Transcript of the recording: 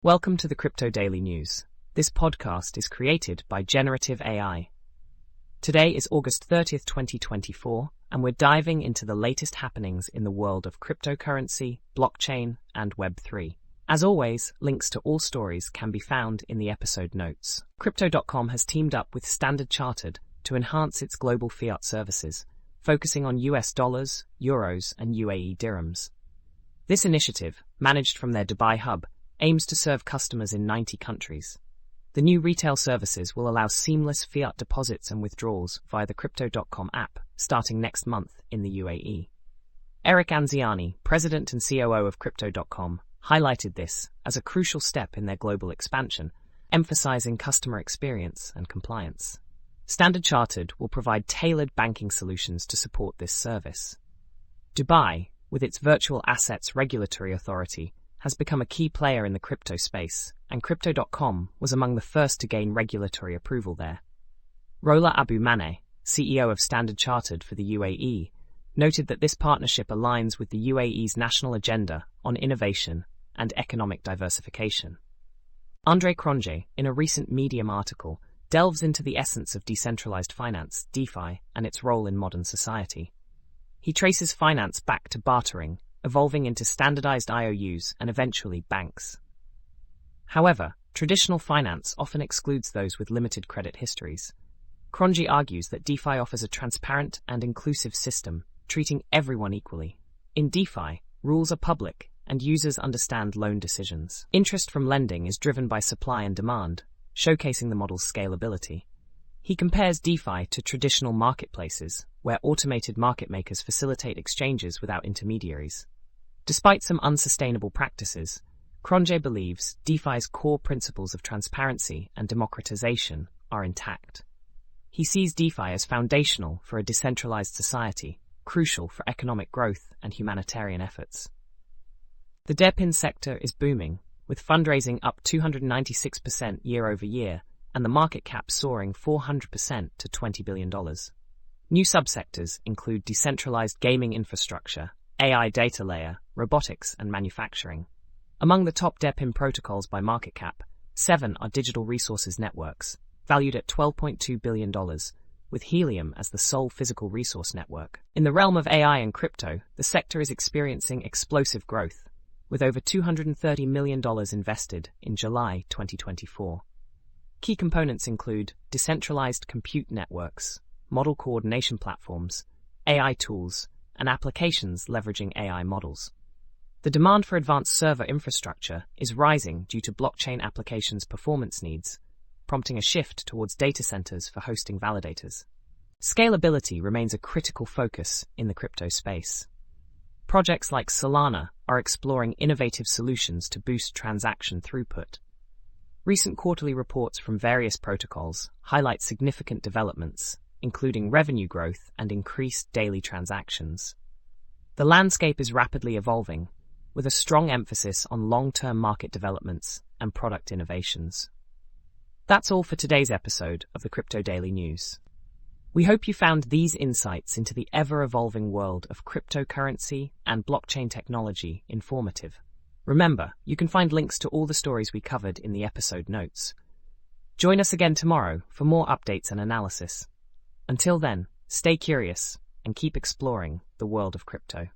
Welcome to the Crypto Daily News. This podcast is created by Generative AI. Today is August 30th, 2024, and we're diving into the latest happenings in the world of cryptocurrency, blockchain, and Web3. As always, links to all stories can be found in the episode notes. Crypto.com has teamed up with Standard Chartered to enhance its global fiat services, focusing on US dollars, euros, and UAE dirhams. This initiative, managed from their Dubai hub, aims to serve customers in 90 countries. The new retail services will allow seamless fiat deposits and withdrawals via the Crypto.com app, starting next month in the UAE. Eric Anziani, president and COO of Crypto.com, highlighted this as a crucial step in their global expansion, emphasizing customer experience and compliance. Standard Chartered will provide tailored banking solutions to support this service. Dubai, with its Virtual Assets Regulatory Authority, has become a key player in the crypto space, and Crypto.com was among the first to gain regulatory approval there. Rola Abu Maneh, CEO of Standard Chartered for the UAE, noted that this partnership aligns with the UAE's national agenda on innovation and economic diversification. Andre Cronje, in a recent Medium article, delves into the essence of decentralized finance, DeFi, and its role in modern society. He traces finance back to bartering, evolving into standardized IOUs and eventually banks. However, traditional finance often excludes those with limited credit histories. Cronje argues that DeFi offers a transparent and inclusive system, treating everyone equally. In DeFi, rules are public, and users understand loan decisions. Interest from lending is driven by supply and demand, showcasing the model's scalability. He compares DeFi to traditional marketplaces, where automated market makers facilitate exchanges without intermediaries. Despite some unsustainable practices, Cronje believes DeFi's core principles of transparency and democratization are intact. He sees DeFi as foundational for a decentralized society, crucial for economic growth and humanitarian efforts. The DePIN sector is booming, with fundraising up 296% year-over-year and the market cap soaring 400% to $20 billion. New subsectors include decentralized gaming infrastructure, AI data layer, robotics, and manufacturing. Among the top DePIN protocols by market cap, 7 are digital resources networks, valued at $12.2 billion, with Helium as the sole physical resource network. In the realm of AI and crypto, the sector is experiencing explosive growth, with over $230 million invested in July 2024. Key components include decentralized compute networks, model coordination platforms, AI tools, and applications leveraging AI models. The demand for advanced server infrastructure is rising due to blockchain applications' performance needs, prompting a shift towards data centers for hosting validators. Scalability remains a critical focus in the crypto space. Projects like Solana are exploring innovative solutions to boost transaction throughput. Recent quarterly reports from various protocols highlight significant developments, including revenue growth and increased daily transactions. The landscape is rapidly evolving, with a strong emphasis on long-term market developments and product innovations. That's all for today's episode of the Crypto Daily News. We hope you found these insights into the ever-evolving world of cryptocurrency and blockchain technology informative. Remember, you can find links to all the stories we covered in the episode notes. Join us again tomorrow for more updates and analysis. Until then, stay curious and keep exploring the world of crypto.